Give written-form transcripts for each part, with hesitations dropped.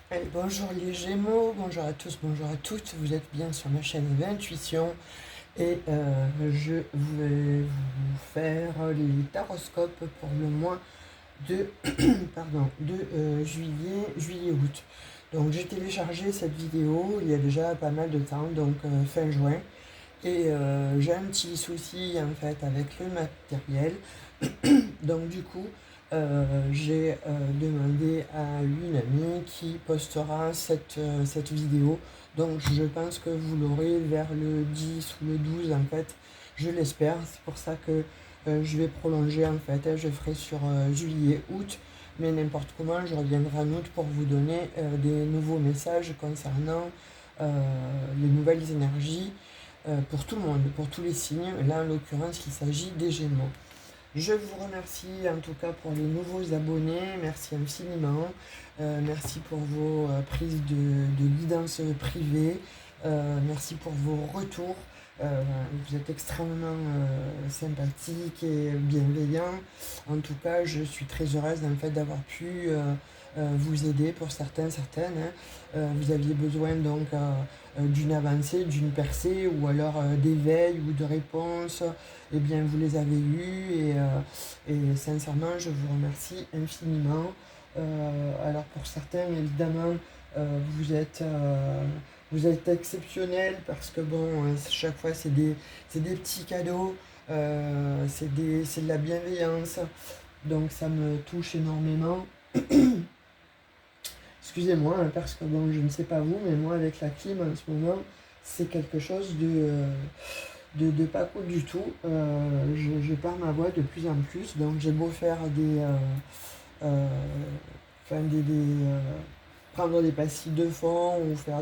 Allez, bonjour les Gémeaux, bonjour à tous, bonjour à toutes, vous êtes bien sur ma chaîne Intuition et je vais vous faire les taroscopes pour le mois de, juillet-août. Donc j'ai téléchargé cette vidéo il y a déjà pas mal de temps, donc fin juin, et j'ai un petit souci en fait avec le matériel. Donc du coup, j'ai demandé à une amie qui postera cette vidéo. Donc je pense que vous l'aurez vers le 10 ou le 12 en fait. Je l'espère. C'est pour ça que je vais prolonger en fait. Je ferai sur juillet, août. Mais n'importe comment, je reviendrai en août pour vous donner des nouveaux messages concernant les nouvelles énergies pour tout le monde, pour tous les signes. Là, en l'occurrence, il s'agit des Gémeaux. Je vous remercie en tout cas pour les nouveaux abonnés, merci infiniment. Merci pour vos prises de guidance privée. Merci pour vos retours. Vous êtes extrêmement sympathique et bienveillant. En tout cas, je suis très heureuse en fait d'avoir pu vous aider pour certains, certaines, hein. Vous aviez besoin donc d'une avancée, d'une percée ou alors d'éveil ou de réponse. Eh bien, vous les avez eus et sincèrement, je vous remercie infiniment. Alors pour certains, évidemment, vous êtes vous êtes exceptionnel parce que bon, chaque fois c'est des petits cadeaux, c'est de la bienveillance, donc ça me touche énormément. Excusez-moi, hein, parce que bon, je ne sais pas vous, mais moi avec la clim en ce moment, c'est quelque chose de pas cool du tout. Je perds ma voix de plus en plus, donc j'ai beau faire euh, enfin prendre des pastilles de fond ou faire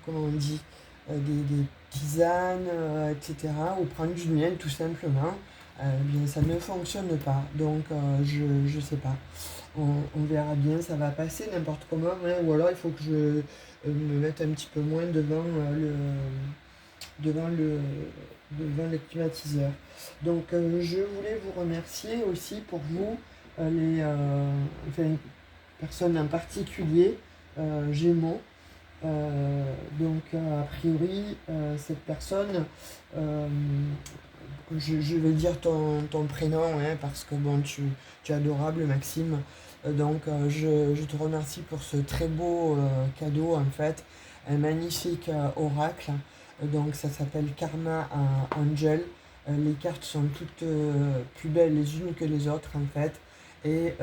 comment on dit, des tisanes, etc. Ou prendre du miel tout simplement. Bien, ça ne fonctionne pas, donc je sais pas. On verra bien, ça va passer n'importe comment, hein, ou alors il faut que je me mette un petit peu moins devant le, devant le climatiseur. Donc je voulais vous remercier aussi pour vous, enfin, une personne en particulier, Gémeaux. Donc a priori, cette personne, euh, je vais dire ton prénom, hein, parce que bon, tu es adorable, Maxime. Je te remercie pour ce très beau cadeau, en fait, un magnifique oracle. Donc ça s'appelle Karma Angel. Les cartes sont toutes plus belles les unes que les autres, en fait. Et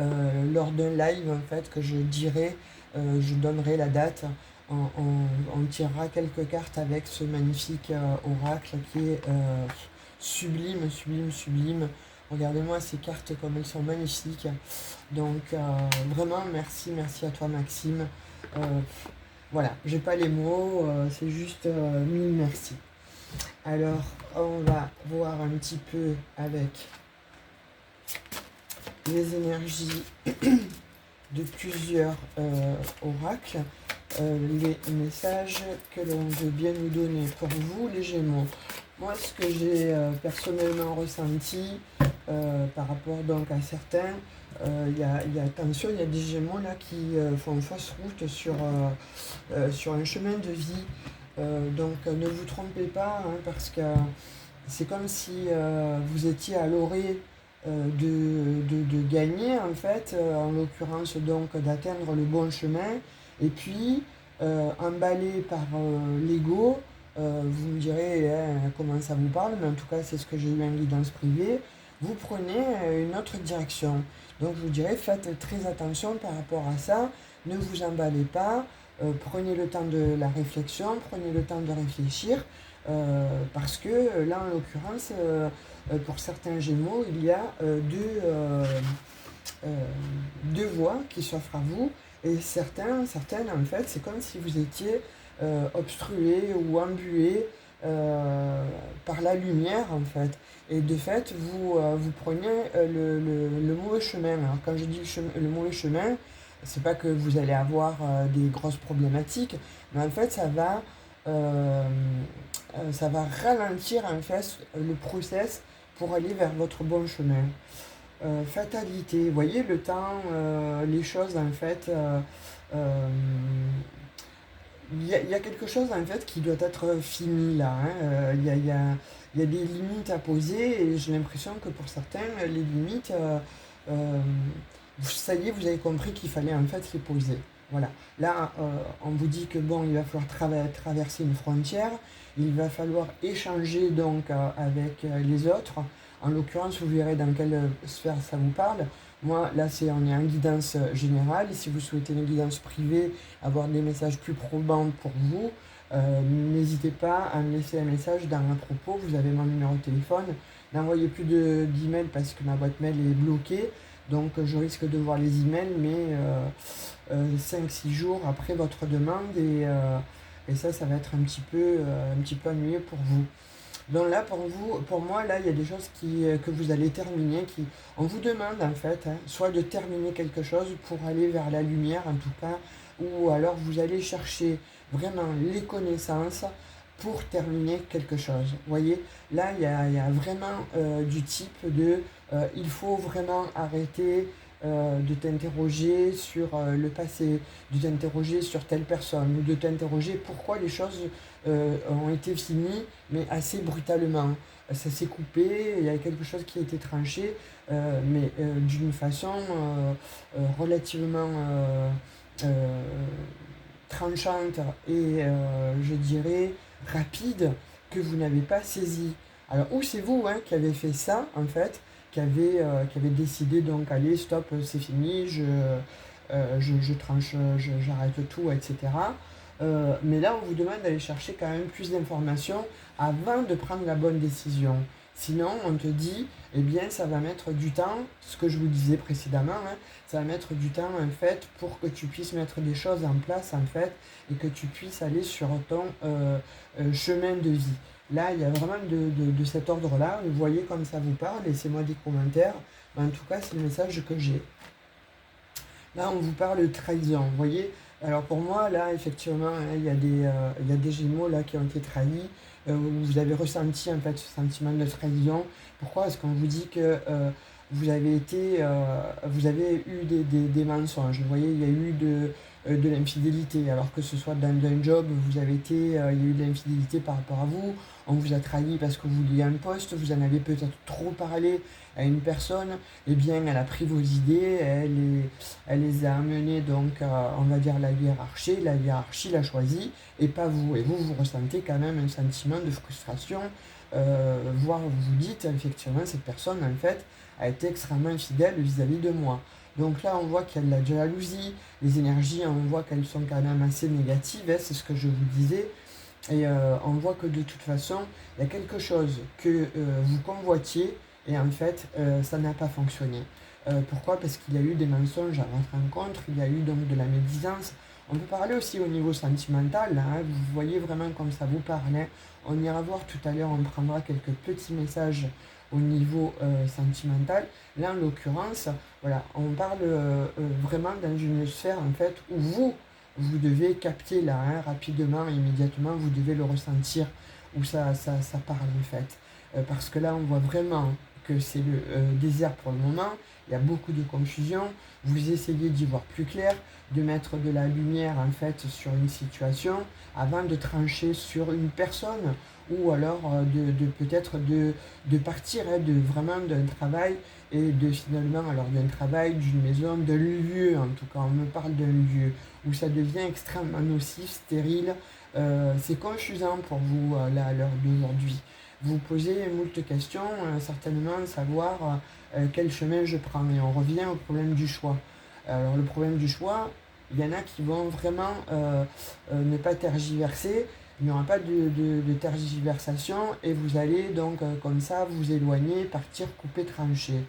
lors d'un live, en fait, que je dirai, je donnerai la date. On tirera quelques cartes avec ce magnifique oracle qui est sublime, sublime, sublime. Regardez-moi ces cartes comme elles sont magnifiques. Donc vraiment merci, merci à toi Maxime. Euh, voilà, j'ai pas les mots, c'est juste mille merci. Alors on va voir un petit peu avec les énergies de plusieurs oracles, les messages que l'on veut bien nous donner pour vous les Gémeaux. Moi, ce que j'ai personnellement ressenti par rapport donc à certains, attention, il y a des Gémeaux là qui font fausse route sur un chemin de vie. Donc ne vous trompez pas, hein, parce que c'est comme si vous étiez à l'orée de gagner en fait, en l'occurrence donc d'atteindre le bon chemin, et puis emballé par l'ego, vous me direz hein, comment ça vous parle, mais en tout cas c'est ce que j'ai eu en guidance privée, vous prenez une autre direction. Donc je vous dirais faites très attention par rapport à ça, ne vous emballez pas, prenez le temps de la réflexion, prenez le temps de réfléchir, parce que là en l'occurrence pour certains Gémeaux, il y a deux voies qui s'offrent à vous. Et certaines, en fait, c'est comme si vous étiez obstrué ou embué par la lumière, en fait. Et de fait, vous prenez le mauvais chemin. Alors, quand je dis le mauvais chemin, c'est pas que vous allez avoir des grosses problématiques, mais en fait, ça va ralentir en fait le process pour aller vers votre bon chemin. fatalité. Vous voyez, le temps, les choses, en fait, euh, il y a quelque chose en fait qui doit être fini là, hein. Il y a des limites à poser et j'ai l'impression que pour certains, les limites, euh, ça y est, vous avez compris qu'il fallait en fait les poser. Voilà. Là, on vous dit que bon, il va falloir traverser une frontière, il va falloir échanger donc avec les autres. En l'occurrence, vous verrez dans quelle sphère ça vous parle. Moi, là, on est en guidance générale. Et si vous souhaitez une guidance privée, avoir des messages plus probants pour vous, n'hésitez pas à me laisser un message dans un propos. Vous avez mon numéro de téléphone. N'envoyez plus d'emails parce que ma boîte mail est bloquée. Donc, je risque de voir les emails, mais 5-6 jours après votre demande. Et ça va être un petit peu ennuyeux pour vous. Donc là, pour moi, là, il y a des choses que vous allez terminer. On vous demande en fait, hein, soit de terminer quelque chose pour aller vers la lumière en tout cas, ou alors vous allez chercher vraiment les connaissances pour terminer quelque chose. Vous voyez, là, il y a vraiment du type de il faut vraiment arrêter de t'interroger sur le passé, de t'interroger sur telle personne, ou de t'interroger pourquoi les choses ont été finies, mais assez brutalement. Ça s'est coupé, il y a quelque chose qui a été tranché, mais d'une façon relativement euh, tranchante et je dirais rapide que vous n'avez pas saisi. Alors, ou c'est vous hein, qui avez fait ça, en fait, qui avez décidé donc, allez, stop, c'est fini, je tranche, j'arrête tout, etc. Mais là, on vous demande d'aller chercher quand même plus d'informations avant de prendre la bonne décision. Sinon, on te dit, eh bien, ça va mettre du temps, ce que je vous disais précédemment, hein, ça va mettre du temps, en fait, pour que tu puisses mettre des choses en place, en fait, et que tu puisses aller sur ton chemin de vie. Là, il y a vraiment de cet ordre-là. Vous voyez comme ça vous parle, laissez-moi des commentaires. Mais en tout cas, c'est le message que j'ai. Là, on vous parle de trahison. Vous voyez, alors pour moi, là, effectivement, hein, il y a des Gémeaux là, qui ont été trahis. Vous avez ressenti en fait ce sentiment de trahison. Pourquoi? Parce qu'on vous dit que vous avez eu des mensonges. Vous voyez, il y a eu de l'infidélité. Alors que ce soit dans un job, il y a eu de l'infidélité par rapport à vous. On vous a trahi parce que vous vouliez un poste, vous en avez peut-être trop parlé à une personne, eh bien elle a pris vos idées, elle les a amenées donc, on va dire la hiérarchie l'a choisi et pas vous. Et vous ressentez quand même un sentiment de frustration, voire vous vous dites effectivement cette personne en fait a été extrêmement infidèle vis-à-vis de moi. Donc là on voit qu'il y a de la jalousie, les énergies on voit qu'elles sont quand même assez négatives, hein, c'est ce que je vous disais. Et on voit que de toute façon, il y a quelque chose que vous convoitiez et en fait, ça n'a pas fonctionné. Pourquoi? Parce qu'il y a eu des mensonges à votre rencontre, il y a eu donc de la médisance. On peut parler aussi au niveau sentimental, là, hein, vous voyez vraiment comme ça vous parle, hein. On ira voir tout à l'heure, on prendra quelques petits messages au niveau sentimental. Là, en l'occurrence, voilà, on parle vraiment dans une sphère en fait où vous devez capter là, hein, rapidement, immédiatement, vous devez le ressentir, où ça parle en fait. Parce que là, on voit vraiment que c'est le désert pour le moment, il y a beaucoup de confusion, vous essayez d'y voir plus clair, de mettre de la lumière en fait sur une situation avant de trancher sur une personne ou alors de peut-être de partir hein, de vraiment d'un travail et de finalement alors d'un travail, d'une maison, d'un lieu en tout cas, on me parle d'un lieu où ça devient extrêmement nocif, stérile, c'est confusant pour vous là à l'heure d'aujourd'hui. Vous posez moult questions, certainement savoir quel chemin je prends. Et on revient au problème du choix. Alors le problème du choix, il y en a qui vont vraiment ne pas tergiverser, il n'y aura pas de tergiversation et vous allez donc comme ça vous éloigner, partir, couper, trancher.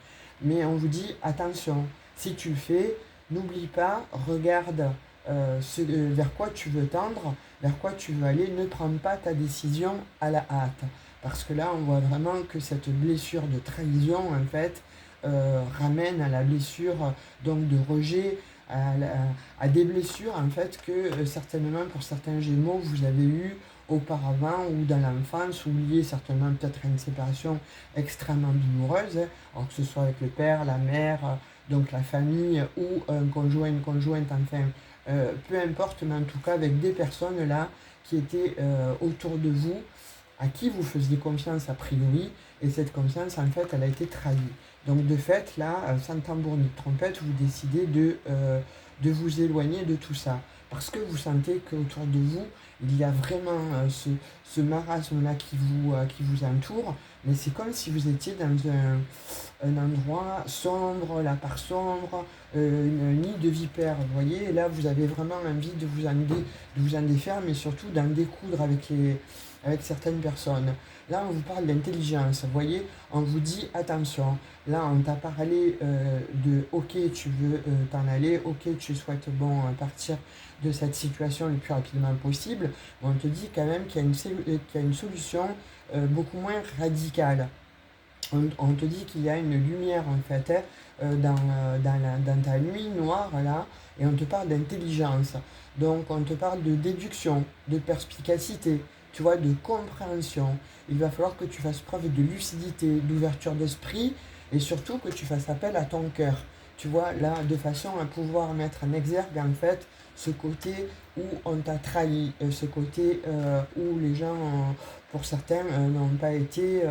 Mais on vous dit attention, si tu le fais, n'oublie pas, regarde vers quoi tu veux tendre, vers quoi tu veux aller, ne prends pas ta décision à la hâte. Parce que là, on voit vraiment que cette blessure de trahison, en fait, ramène à la blessure donc de rejet, à des blessures en fait que certainement pour certains Gémeaux vous avez eu auparavant ou dans l'enfance ou liées certainement peut-être à une séparation extrêmement douloureuse, hein, alors que ce soit avec le père, la mère, donc la famille ou un conjoint, une conjointe, enfin peu importe, mais en tout cas avec des personnes là qui étaient autour de vous, à qui vous faisiez confiance a priori, et cette confiance en fait elle a été trahie. Donc de fait là, sans tambour ni trompette, vous décidez de vous éloigner de tout ça. Parce que vous sentez qu'autour de vous, il y a vraiment ce marasme-là qui vous entoure, mais c'est comme si vous étiez dans un endroit sombre, la part sombre, un nid de vipères, vous voyez, et là vous avez vraiment envie de vous en défaire, mais surtout d'en découdre avec certaines personnes. Là, on vous parle d'intelligence, vous voyez, on vous dit attention. Là, on t'a parlé de ok, tu veux t'en aller, ok, tu souhaites partir de cette situation le plus rapidement possible. On te dit quand même qu'il y a une solution beaucoup moins radicale. On te dit qu'il y a une lumière en fait dans ta nuit noire là, et on te parle d'intelligence. Donc on te parle de déduction, de perspicacité, tu vois, de compréhension. Il va falloir que tu fasses preuve de lucidité, d'ouverture d'esprit, et surtout que tu fasses appel à ton cœur. Tu vois, là, de façon à pouvoir mettre en exergue en fait ce côté où on t'a trahi, ce côté où les gens, pour certains, n'ont pas été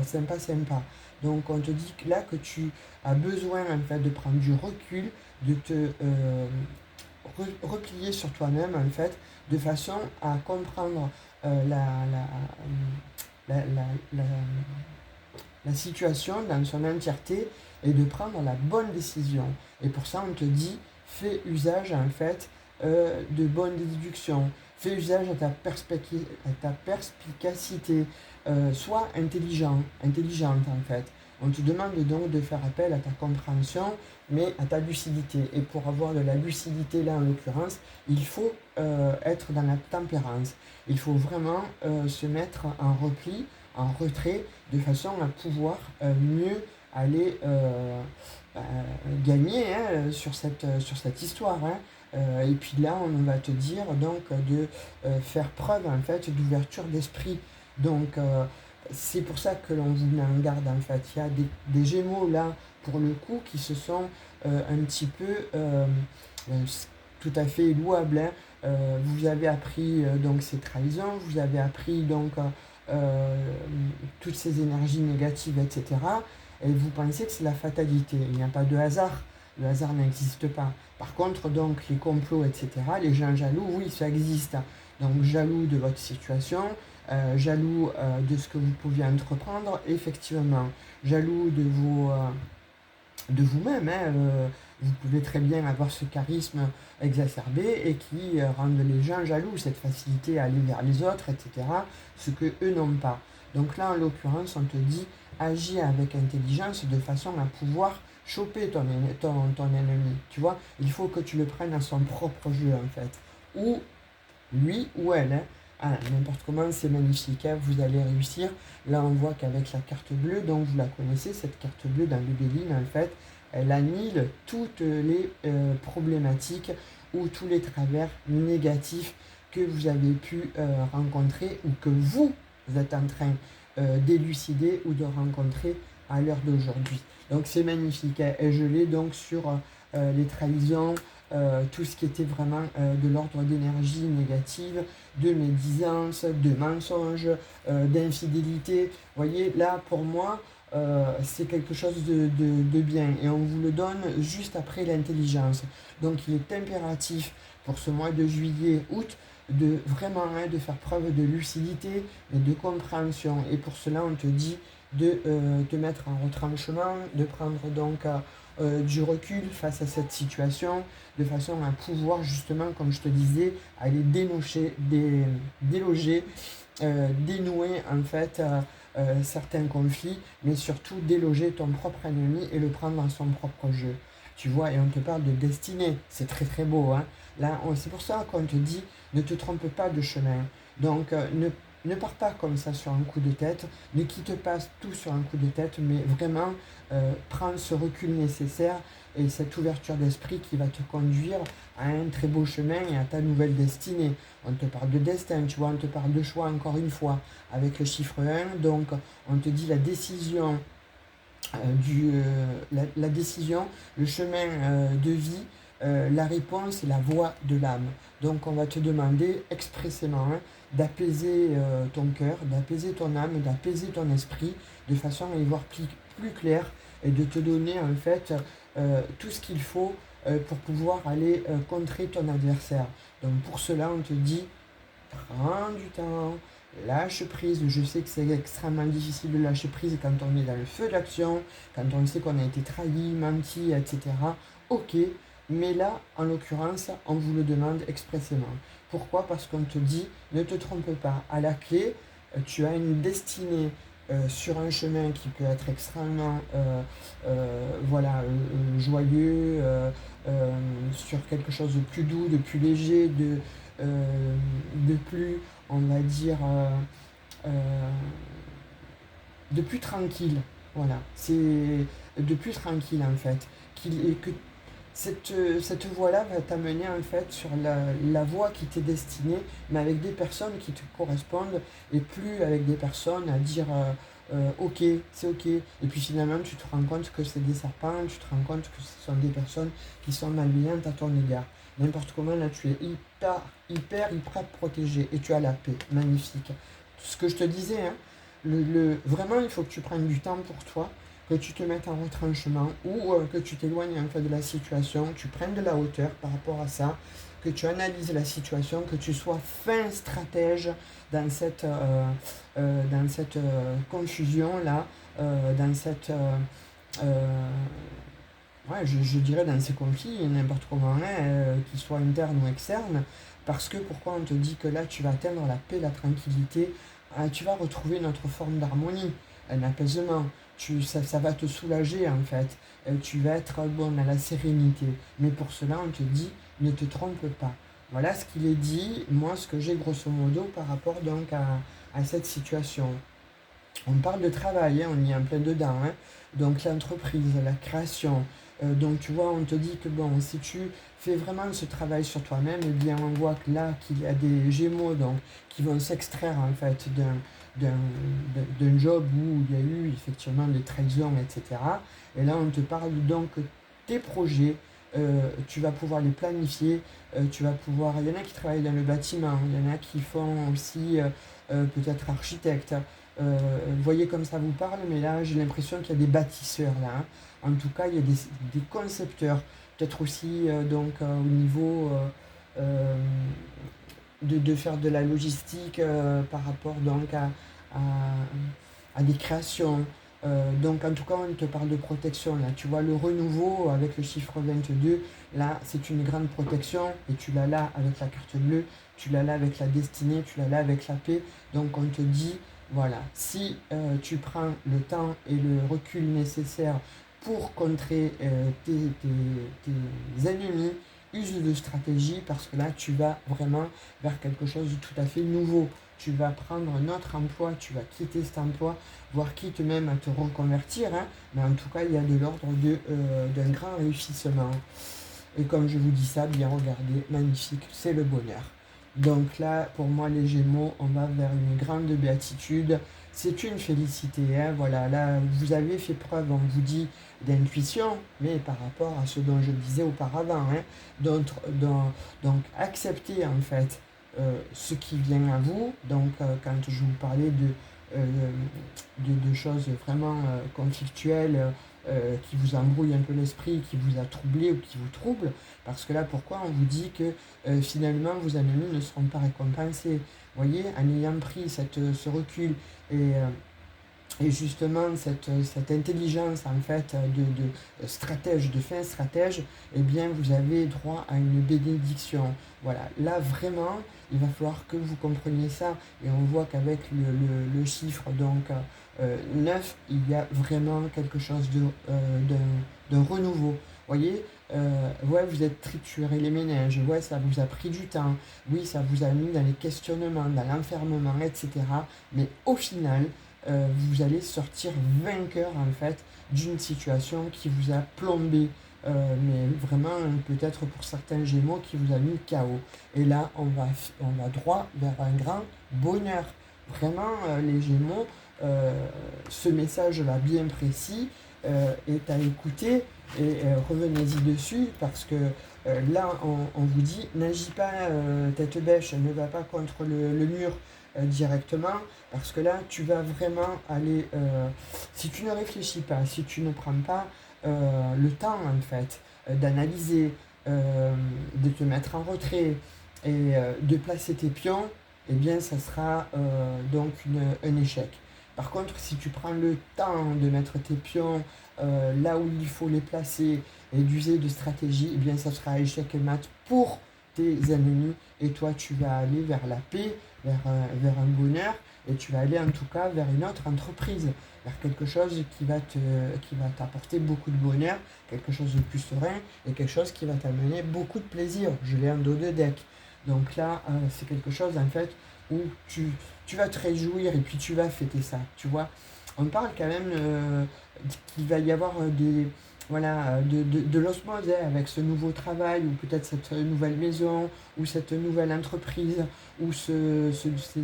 sympas. Donc on te dit que là que tu as besoin en fait de prendre du recul, de te replier sur toi-même en fait, de façon à comprendre la, la, la, la, la situation dans son entièreté et de prendre la bonne décision. Et pour ça, on te dit, fais usage en fait de bonnes déductions, fais usage de ta perspicacité, sois intelligente en fait. On te demande donc de faire appel à ta compréhension, mais à ta lucidité. Et pour avoir de la lucidité là en l'occurrence, il faut être dans la tempérance. Il faut vraiment se mettre en repli, en retrait, de façon à pouvoir mieux aller gagner hein, sur cette histoire. Hein. Et puis là, on va te dire donc de faire preuve en fait d'ouverture d'esprit. Donc c'est pour ça que l'on vous met en garde en fait. Il y a des Gémeaux là pour le coup qui se sont un petit peu tout à fait louables. Hein. Vous avez appris donc ces trahisons, vous avez appris donc toutes ces énergies négatives, etc. Et vous pensez que c'est la fatalité. Il n'y a pas de hasard. Le hasard n'existe pas. Par contre, donc, les complots, etc., les gens jaloux, oui, ça existe. Donc, jaloux de votre situation, jaloux de ce que vous pouviez entreprendre, effectivement. Jaloux de vous-même. Hein, vous pouvez très bien avoir ce charisme exacerbé et qui rendent les gens jaloux, cette facilité à aller vers les autres, etc., ce que eux n'ont pas. Donc là, en l'occurrence, on te dit, agis avec intelligence de façon à pouvoir choper ton ennemi. Tu vois, il faut que tu le prennes à son propre jeu, en fait. Ou lui ou elle. Hein. Ah, n'importe comment, c'est magnifique, hein, vous allez réussir. Là, on voit qu'avec la carte bleue, donc vous la connaissez, cette carte bleue dans le Béline, en fait, elle annule toutes les problématiques ou tous les travers négatifs que vous avez pu rencontrer ou que vous êtes en train d'élucider ou de rencontrer à l'heure d'aujourd'hui. Donc c'est magnifique, hein, et je l'ai donc sur les trahisons, tout ce qui était vraiment de l'ordre d'énergie négative, de médisance, de mensonges, d'infidélité. Vous voyez, là pour moi, c'est quelque chose de bien et on vous le donne juste après l'intelligence. Donc il est impératif pour ce mois de juillet, août, de vraiment hein, de faire preuve de lucidité et de compréhension. Et pour cela, on te dit de te mettre en retranchement, de prendre donc du recul face à cette situation, de façon à pouvoir justement, comme je te disais, aller déloger, dénouer en fait certains conflits, mais surtout déloger ton propre ennemi et le prendre dans son propre jeu. Tu vois, et on te parle de destinée, c'est très très beau. Hein. Là, c'est pour ça qu'on te dit, ne te trompe pas de chemin. Donc, ne pars pas comme ça sur un coup de tête, ne quitte pas tout sur un coup de tête, mais vraiment prends ce recul nécessaire et cette ouverture d'esprit qui va te conduire à un très beau chemin et à ta nouvelle destinée. On te parle de destin, tu vois, on te parle de choix encore une fois, avec le chiffre 1, donc on te dit la décision, la décision, le chemin de vie, la réponse et la voie de l'âme. Donc on va te demander expressément d'apaiser ton cœur, d'apaiser ton âme, d'apaiser ton esprit, de façon à y voir plus clair et de te donner en fait tout ce qu'il faut pour pouvoir aller contrer ton adversaire. Donc pour cela on te dit, prends du temps, lâche prise. Je sais que c'est extrêmement difficile de lâcher prise quand on est dans le feu d'action, quand on sait qu'on a été trahi, menti, etc. Ok, mais là, en l'occurrence, on vous le demande expressément. Pourquoi? Parce qu'on te dit, ne te trompe pas. À la clé, tu as une destinée sur un chemin qui peut être extrêmement joyeux, sur quelque chose de plus doux, de plus léger, de plus, on va dire, de plus tranquille. Voilà, c'est de plus tranquille en fait. Que cette voie-là va t'amener en fait sur la voie qui t'est destinée, mais avec des personnes qui te correspondent et plus avec des personnes à dire ok, c'est ok. Et puis finalement, tu te rends compte que c'est des serpents, tu te rends compte que ce sont des personnes qui sont malveillantes à ton égard. N'importe comment, là, tu es hyper protégé et tu as la paix. Magnifique. Ce que je te disais, hein, vraiment, il faut que tu prennes du temps pour toi, que tu te mettes en retranchement ou que tu t'éloignes en fait de la situation, que tu prennes de la hauteur par rapport à ça, que tu analyses la situation, que tu sois fin stratège dans cette confusion-là, dans cette... ouais, je dirais dans ces conflits, n'importe comment, qu'ils soient internes ou externes, parce que pourquoi on te dit que là tu vas atteindre la paix, la tranquillité, tu vas retrouver une autre forme d'harmonie, un apaisement, ça va te soulager en fait, tu vas être bon dans la sérénité, mais pour cela on te dit ne te trompe pas. Voilà ce qu'il est dit, moi ce que j'ai grosso modo par rapport donc à cette situation. On parle de travail, hein, on y est en plein dedans, hein. Donc l'entreprise, la création. Donc tu vois, on te dit que bon, si tu fais vraiment ce travail sur toi-même, eh bien on voit que là, qu'il y a des gémeaux donc, qui vont s'extraire en fait d'un job où il y a eu effectivement des trahisons, etc. Et là, on te parle donc que tes projets, tu vas pouvoir les planifier, tu vas pouvoir... Il y en a qui travaillent dans le bâtiment, il y en a qui font aussi peut-être architecte. Vous voyez comme ça vous parle, mais là j'ai l'impression qu'il y a des bâtisseurs là, hein. En tout cas, il y a des concepteurs, peut-être aussi au niveau de faire de la logistique par rapport donc à, à des créations. Donc en tout cas, on te parle de protection là. Tu vois le renouveau avec le chiffre 22, là c'est une grande protection et tu l'as là avec la carte bleue, tu l'as là avec la destinée, tu l'as là avec la paix. Donc on te dit, voilà, si tu prends le temps et le recul nécessaire pour contrer tes ennemis, use de stratégie parce que là tu vas vraiment vers quelque chose de tout à fait nouveau. Tu vas prendre un autre emploi, tu vas quitter cet emploi, voire quitte même à te reconvertir, hein, mais en tout cas il y a de l'ordre d'un grand réussissement. Et comme je vous dis ça, bien regardez, magnifique, c'est le bonheur. Donc là, pour moi, les Gémeaux, on va vers une grande béatitude. C'est une félicité, hein, voilà. Là, vous avez fait preuve, on vous dit, d'intuition, mais par rapport à ce dont je disais auparavant, hein, donc acceptez en fait ce qui vient à vous. Donc quand je vous parlais de choses vraiment conflictuelles, qui vous embrouillent un peu l'esprit, qui vous a troublé ou qui vous trouble, parce que là, pourquoi on vous dit que finalement vos ennemis ne seront pas récompensés? Vous voyez, en ayant pris ce recul et justement cette intelligence en fait de stratège, de fin stratège, eh bien vous avez droit à une bénédiction. Voilà, là vraiment, il va falloir que vous compreniez ça. Et on voit qu'avec le chiffre donc 9, il y a vraiment quelque chose d'un renouveau. Vous voyez, ouais, vous êtes trituré les méninges, ouais, ça vous a pris du temps, oui, ça vous a mis dans les questionnements, dans l'enfermement, etc. Mais au final, vous allez sortir vainqueur en fait d'une situation qui vous a plombé mais vraiment peut-être pour certains Gémeaux qui vous a mis KO. Et là, on va droit vers un grand bonheur. Vraiment, les Gémeaux, ce message-là bien précis est à écouter et revenez-y dessus parce que là, on vous dit, n'agis pas tête bêche, ne va pas contre le mur directement parce que là, tu vas vraiment aller, si tu ne réfléchis pas, si tu ne prends pas le temps en fait d'analyser, de te mettre en retrait et de placer tes pions, eh bien ça sera donc un échec. Par contre, si tu prends le temps de mettre tes pions là où il faut les placer et d'user de stratégie, eh bien ça sera échec et mat pour tes ennemis et toi tu vas aller vers la paix, vers un bonheur et tu vas aller en tout cas vers une autre entreprise, vers quelque chose qui va t'apporter beaucoup de bonheur, quelque chose de plus serein et quelque chose qui va t'amener beaucoup de plaisir. Je l'ai en dos de deck. Donc là, c'est quelque chose en fait où tu vas te réjouir et puis tu vas fêter ça, tu vois. On parle quand même qu'il va y avoir voilà, de l'osmose avec ce nouveau travail ou peut-être cette nouvelle maison ou cette nouvelle entreprise ou ces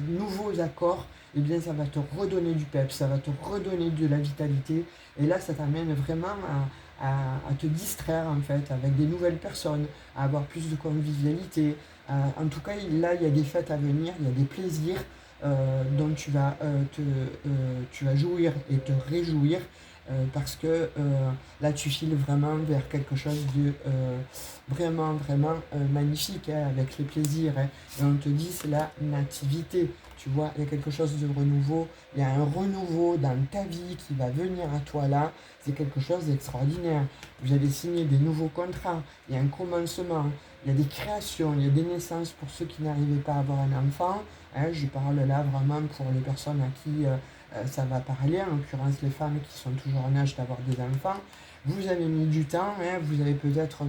nouveaux accords, eh bien ça va te redonner du peps, ça va te redonner de la vitalité et là ça t'amène vraiment à te distraire en fait avec des nouvelles personnes, à avoir plus de convivialité. En tout cas là il y a des fêtes à venir, il y a des plaisirs dont tu vas jouir et te réjouir parce que là tu files vraiment vers quelque chose de vraiment magnifique hein, avec les plaisirs hein. Et on te dit c'est la nativité, tu vois, il y a quelque chose de renouveau, il y a un renouveau dans ta vie qui va venir à toi là, c'est quelque chose d'extraordinaire. Vous allez signer des nouveaux contrats, il y a un commencement, il y a des créations, il y a des naissances pour ceux qui n'arrivaient pas à avoir un enfant. Hein, je parle là vraiment pour les personnes à qui ça va parler, en l'occurrence les femmes qui sont toujours en âge d'avoir des enfants. Vous avez mis du temps, hein, vous avez peut-être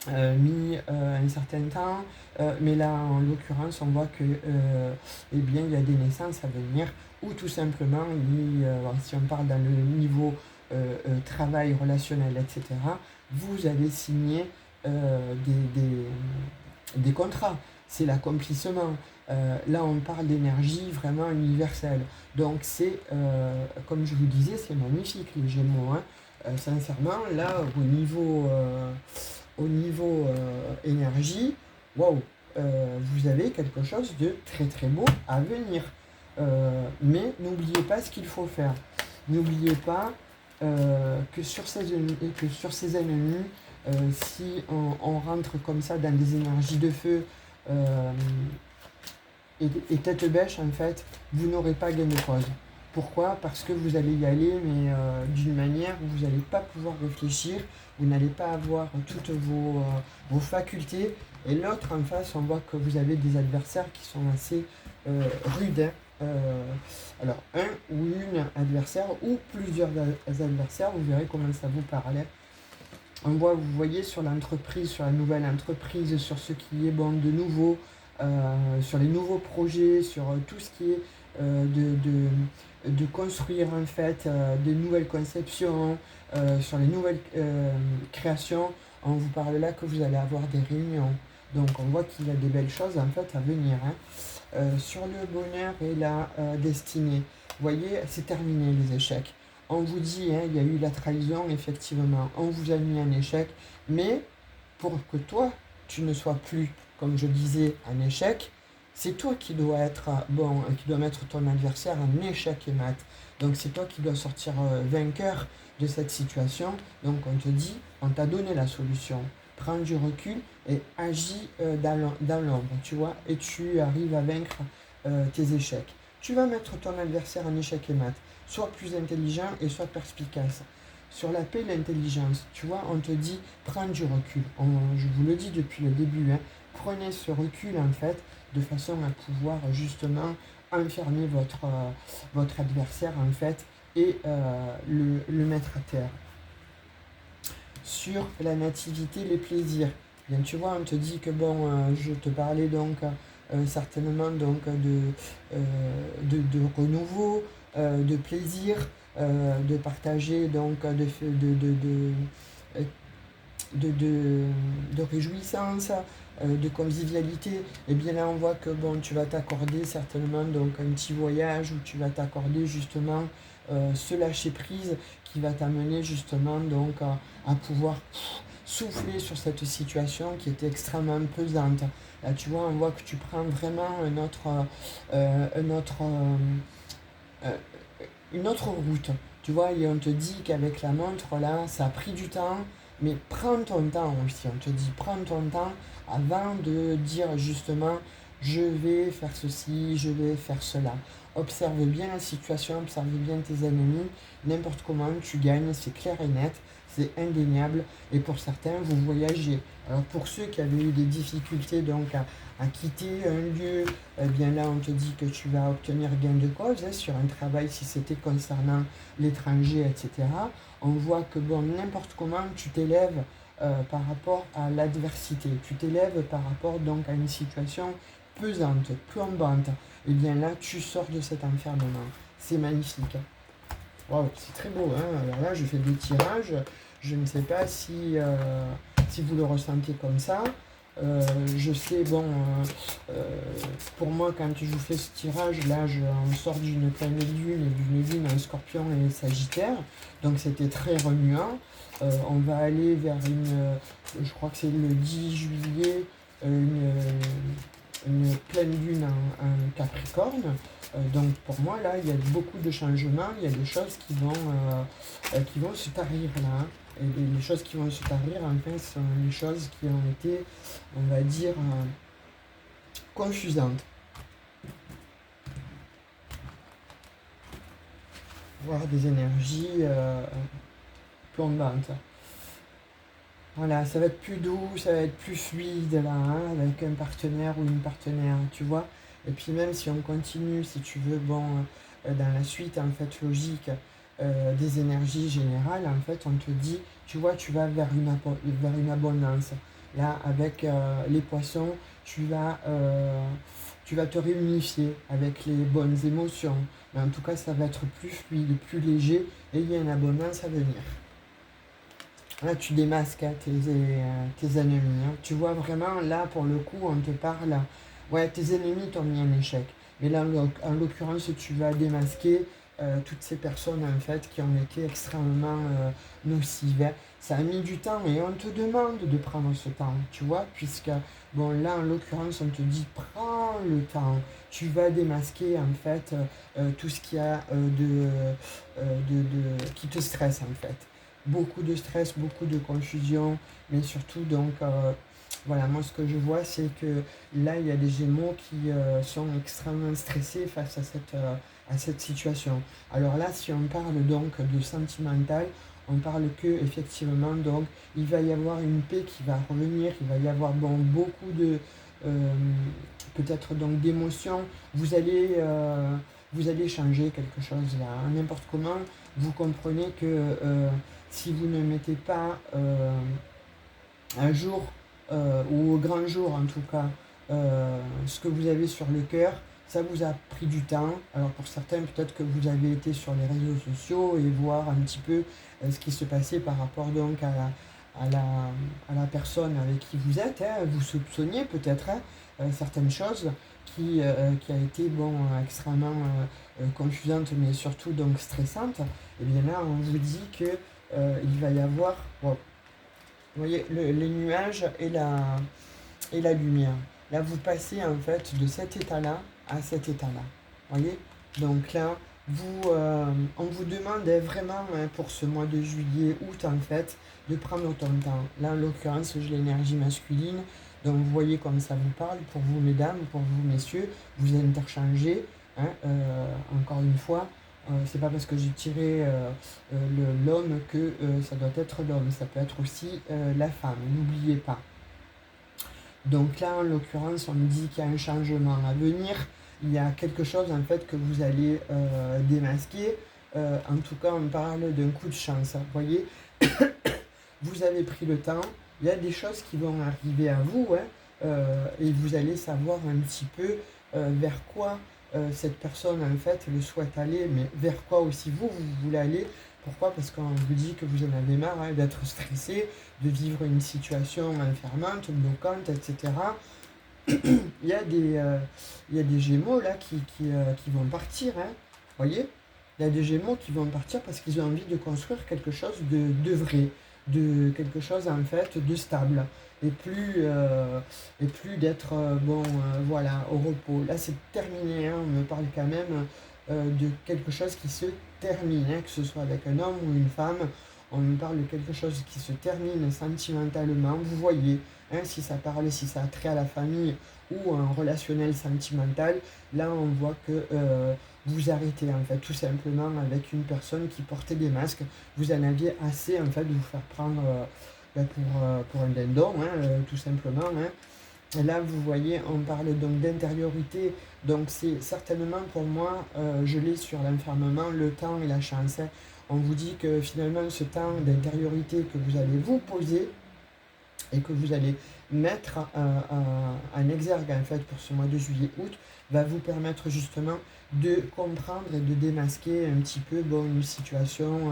mis un certain temps, mais là en l'occurrence on voit que eh bien, il y a des naissances à venir ou tout simplement, si on parle dans le niveau travail relationnel, etc., vous allez signer des contrats. C'est l'accomplissement. Là, on parle d'énergie vraiment universelle. Donc, comme je vous disais, c'est magnifique les Gémeaux. Hein. Sincèrement, là, au niveau énergie, waouh, vous avez quelque chose de très très beau à venir. Mais n'oubliez pas ce qu'il faut faire. N'oubliez pas que sur ces ennemis, si on rentre comme ça dans des énergies de feu et tête bêche, en fait, vous n'aurez pas gain de cause. Pourquoi? Parce que vous allez y aller, mais d'une manière où vous n'allez pas pouvoir réfléchir, vous n'allez pas avoir toutes vos facultés. Et l'autre en face, on voit que vous avez des adversaires qui sont assez rudes. Hein. Alors, un ou une adversaire ou plusieurs adversaires, vous verrez comment ça vous parle. Vous voyez sur l'entreprise, sur la nouvelle entreprise, sur ce qui est bon de nouveau, sur les nouveaux projets, sur tout ce qui est de construire en fait des nouvelles conceptions, sur les nouvelles créations. On vous parle là que vous allez avoir des réunions. Donc on voit qu'il y a des belles choses en fait à venir. Hein. Sur le bonheur et la destinée, vous voyez, c'est terminé les échecs. On vous dit, hein, il y a eu la trahison, effectivement, on vous a mis un échec, mais pour que toi, tu ne sois plus, comme je disais, un échec, c'est toi qui dois être bon, qui dois mettre ton adversaire en échec et mat. Donc c'est toi qui dois sortir vainqueur de cette situation. Donc on te dit, on t'a donné la solution. Prends du recul et agis dans l'ombre, tu vois, et tu arrives à vaincre tes échecs. Tu vas mettre ton adversaire en échec et mat. Sois plus intelligent et sois perspicace. Sur la paix, l'intelligence, tu vois, on te dit, prends du recul. Je vous le dis depuis le début, hein, prenez ce recul en fait, de façon à pouvoir justement enfermer votre adversaire en fait et le mettre à terre. Sur la nativité, les plaisirs. Bien, tu vois, on te dit que bon, je te parlais donc certainement donc de renouveau, de plaisir, de partager, donc de réjouissance, de convivialité, et bien là on voit que bon, tu vas t'accorder certainement donc un petit voyage où tu vas t'accorder justement ce lâcher prise qui va t'amener justement donc à pouvoir souffler sur cette situation qui était extrêmement pesante. Là tu vois, on voit que tu prends vraiment euh, une autre route. Tu vois, et on te dit qu'avec la montre, là, ça a pris du temps, mais prends ton temps aussi. On te dit, prends ton temps avant de dire justement, je vais faire ceci, je vais faire cela. Observe bien la situation, observe bien tes ennemis. N'importe comment, tu gagnes, c'est clair et net, c'est indéniable. Et pour certains, vous voyagez. Alors pour ceux qui avaient eu des difficultés donc à quitter un lieu, eh bien là on te dit que tu vas obtenir gain de cause sur un travail si c'était concernant l'étranger, etc. On voit que bon, n'importe comment tu t'élèves par rapport à l'adversité, tu t'élèves par rapport donc à une situation pesante, plombante, et bien là tu sors de cet enfermement. C'est magnifique. Wow, c'est très beau, hein. Alors là je fais des tirages, je ne sais pas si vous le ressentez comme ça. Je sais, bon, pour moi, quand je vous fais ce tirage, là, on sort d'une pleine lune et d'une lune en scorpion et sagittaire. Donc, c'était très remuant. On va aller vers je crois que c'est le 10 juillet, une pleine lune en Capricorne. Donc, pour moi, là, il y a beaucoup de changements. Il y a des choses qui vont se tarir là, hein. Et les choses qui vont se tarir, enfin, sont les choses qui ont été, on va dire, confusantes, voire des énergies plombantes. Voilà, ça va être plus doux, ça va être plus fluide là, hein, avec un partenaire ou une partenaire, tu vois. Et puis même si on continue, si tu veux, bon, dans la suite en fait logique des énergies générales, en fait, on te dit, tu vois, tu vas vers une abondance. Là, avec les poissons, tu vas te réunifier avec les bonnes émotions. Mais en tout cas, ça va être plus fluide, plus léger, et il y a une abondance à venir. Là, tu démasques hein, tes ennemis, hein. Tu vois vraiment, là, pour le coup, on te parle. Ouais, tes ennemis t'ont mis en échec. Mais là, en l'occurrence, tu vas démasquer toutes ces personnes, en fait, qui ont été extrêmement nocives, hein. Ça a mis du temps et on te demande de prendre ce temps, tu vois, puisque, bon, là, en l'occurrence, on te dit, prends le temps. Tu vas démasquer, en fait, tout ce qu'il y a qui te stresse, en fait. Beaucoup de stress, beaucoup de confusion, mais surtout donc voilà, moi ce que je vois c'est que là il y a des Gémeaux qui sont extrêmement stressés face à cette situation. Alors là si on parle donc de sentimental, on parle que effectivement donc il va y avoir une paix qui va revenir, il va y avoir bon beaucoup de euh, peut-être donc d'émotions, vous allez changer quelque chose là, hein. N'importe comment, vous comprenez que si vous ne mettez pas un jour, ou au grand jour en tout cas, ce que vous avez sur le cœur, ça vous a pris du temps. Alors pour certains, peut-être que vous avez été sur les réseaux sociaux et voir un petit peu ce qui se passait par rapport donc à la personne avec qui vous êtes, hein. Vous soupçonniez peut-être hein, certaines choses qui a été bon, extrêmement confusante, mais surtout donc stressante. Et bien là, on vous dit que il va y avoir, bon, vous voyez, les nuages et la lumière. Là, vous passez en fait de cet état-là à cet état-là. Vous voyez? Donc là, on vous demande vraiment hein, pour ce mois de juillet, août en fait, de prendre ton temps. Là, en l'occurrence, j'ai l'énergie masculine. Donc vous voyez comme ça vous parle. Pour vous, mesdames, pour vous, messieurs, vous interchangez. Hein, encore une fois, c'est pas parce que j'ai tiré l'homme que ça doit être l'homme. Ça peut être aussi la femme. N'oubliez pas. Donc là, en l'occurrence, on me dit qu'il y a un changement à venir. Il y a quelque chose en fait que vous allez démasquer. En tout cas, on parle d'un coup de chance. Vous voyez, vous avez pris le temps. Il y a des choses qui vont arriver à vous, hein, et vous allez savoir un petit peu vers quoi cette personne en fait elle souhaite aller, mais vers quoi aussi vous voulez aller. Pourquoi? Parce qu'on vous dit que vous en avez marre d'être stressé, de vivre une situation enfermante, bloquante, etc. Il y a il y a des Gémeaux là qui vont partir, hein. Vous voyez? Il y a des Gémeaux qui vont partir parce qu'ils ont envie de construire quelque chose de vrai, de quelque chose en fait de stable, et plus d'être voilà, au repos. Là c'est terminé, hein. On me parle quand même de quelque chose qui se termine, hein, que ce soit avec un homme ou une femme. On me parle de quelque chose qui se termine sentimentalement. Vous voyez, hein, si ça parle, si ça a trait à la famille ou un relationnel sentimental, là on voit que vous arrêtez en fait tout simplement avec une personne qui portait des masques. Vous en aviez assez en fait de vous faire prendre pour un dindon, hein, tout simplement, hein. Et là, vous voyez, on parle donc d'intériorité. Donc, c'est certainement pour moi, je l'ai sur l'enfermement, le temps et la chance, hein. On vous dit que finalement, ce temps d'intériorité que vous allez vous poser et que vous allez mettre en exergue en fait pour ce mois de juillet-août va vous permettre justement de comprendre et de démasquer un petit peu une situation.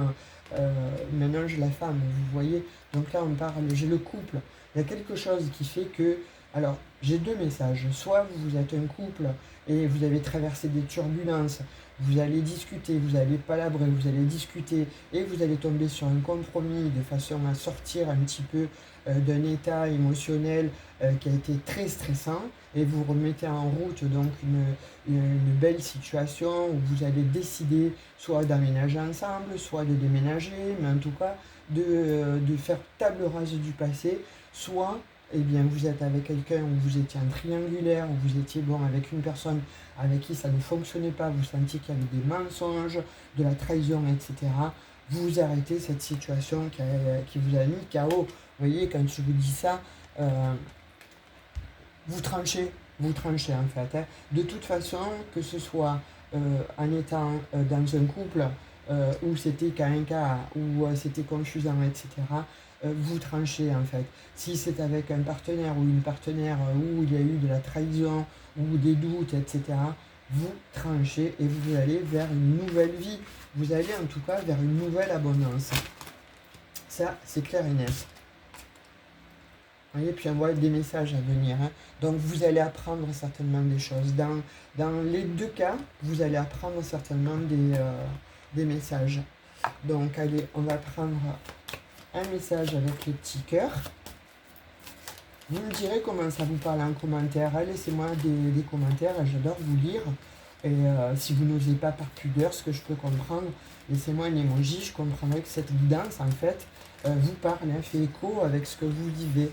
Ménage la femme, vous voyez. Donc là, on parle, j'ai le couple. Il y a quelque chose qui fait que alors, j'ai deux messages. Soit vous êtes un couple et vous avez traversé des turbulences, vous allez discuter, vous allez palabrer, vous allez discuter et vous allez tomber sur un compromis de façon à sortir un petit peu d'un état émotionnel qui a été très stressant et vous remettez en route donc une belle situation où vous allez décider soit d'aménager ensemble, soit de déménager, mais en tout cas de faire table rase du passé, soit eh bien, vous êtes avec quelqu'un où vous étiez en triangulaire, où vous étiez avec une personne avec qui ça ne fonctionnait pas, vous sentiez qu'il y avait des mensonges, de la trahison, etc. Vous arrêtez cette situation qui vous a mis KO. Vous voyez, quand je vous dis ça, vous tranchez en fait, hein. De toute façon, que ce soit en étant dans un couple où c'était qu'à un cas, où c'était confusant, etc., vous tranchez en fait. Si c'est avec un partenaire ou une partenaire où il y a eu de la trahison ou des doutes, etc., vous tranchez et vous allez vers une nouvelle vie. Vous allez en tout cas vers une nouvelle abondance. Ça, c'est clair et net. Vous voyez, puis on voit des messages à venir, hein. Donc vous allez apprendre certainement des choses. Dans les deux cas, vous allez apprendre certainement des messages. Donc allez, on va prendre un message avec les petits cœurs. Vous me direz comment ça vous parle en commentaire. Laissez-moi des commentaires, j'adore vous lire. Et si vous n'osez pas par pudeur, ce que je peux comprendre, laissez-moi un emoji, je comprendrai que cette guidance, en fait, vous parle, hein, fait écho avec ce que vous vivez.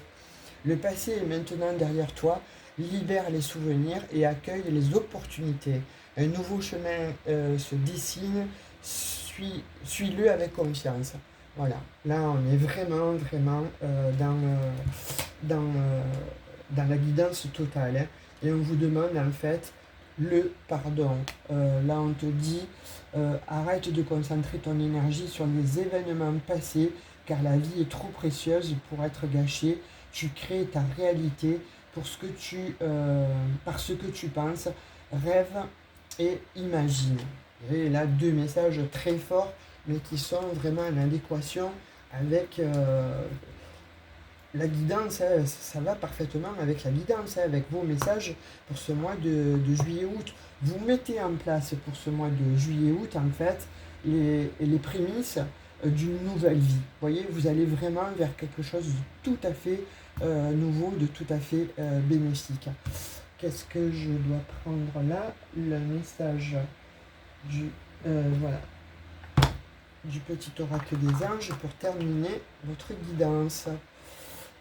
Le passé est maintenant derrière toi, libère les souvenirs et accueille les opportunités. Un nouveau chemin se dessine, suis-le avec confiance. Voilà, là on est vraiment, vraiment dans la guidance totale, hein. Et on vous demande en fait le pardon. Là on te dit, arrête de concentrer ton énergie sur les événements passés, car la vie est trop précieuse pour être gâchée. Tu crées ta réalité par ce que tu penses, rêve et imagine. Et là, deux messages très forts, mais qui sont vraiment en adéquation avec la guidance, hein. Ça va parfaitement avec la guidance, hein, avec vos messages pour ce mois de juillet-août. Vous mettez en place pour ce mois de juillet-août, en fait, les prémices d'une nouvelle vie. Vous voyez, vous allez vraiment vers quelque chose de tout à fait nouveau, de tout à fait bénéfique. Qu'est-ce que je dois prendre là? Le message voilà, du petit oracle des anges pour terminer votre guidance.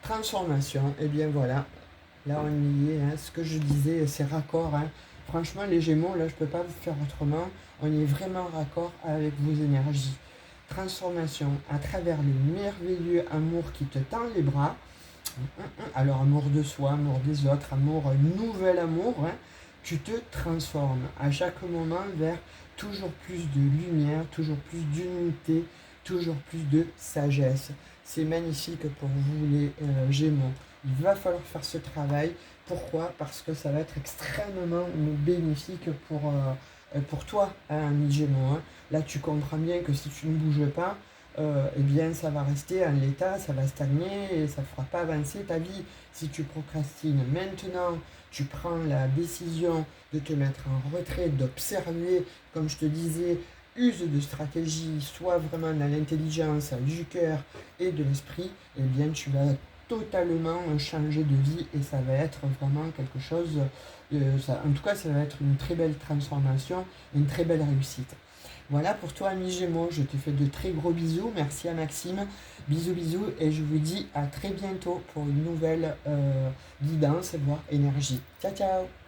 Transformation, et bien voilà, là on y est, hein. Ce que je disais, c'est raccord, hein. Franchement, les Gémeaux, là je peux pas vous faire autrement, on est vraiment raccord avec vos énergies. Transformation à travers le merveilleux amour qui te tend les bras. Alors amour de soi, amour des autres, nouvel amour, hein. Tu te transformes à chaque moment vers toujours plus de lumière, toujours plus d'unité, toujours plus de sagesse. C'est magnifique pour vous les Gémeaux. il va falloir faire ce travail. Pourquoi? Parce que ça va être extrêmement bénéfique pour toi, hein, ami Gémeaux, hein. Là, tu comprends bien que si tu ne bouges pas, eh bien, ça va rester en l'état, ça va stagner et ça ne fera pas avancer ta vie. Si tu procrastines maintenant, tu prends la décision de te mettre en retrait, d'observer, comme je te disais, use de stratégie, soit vraiment dans l'intelligence, du cœur et de l'esprit, eh bien, tu vas totalement changer de vie et ça va être vraiment quelque chose, en tout cas, ça va être une très belle transformation, une très belle réussite. Voilà pour toi, ami Gémeaux, je te fais de très gros bisous. Merci à Maxime. Bisous, bisous. Et je vous dis à très bientôt pour une nouvelle guidance, voire énergie. Ciao, ciao.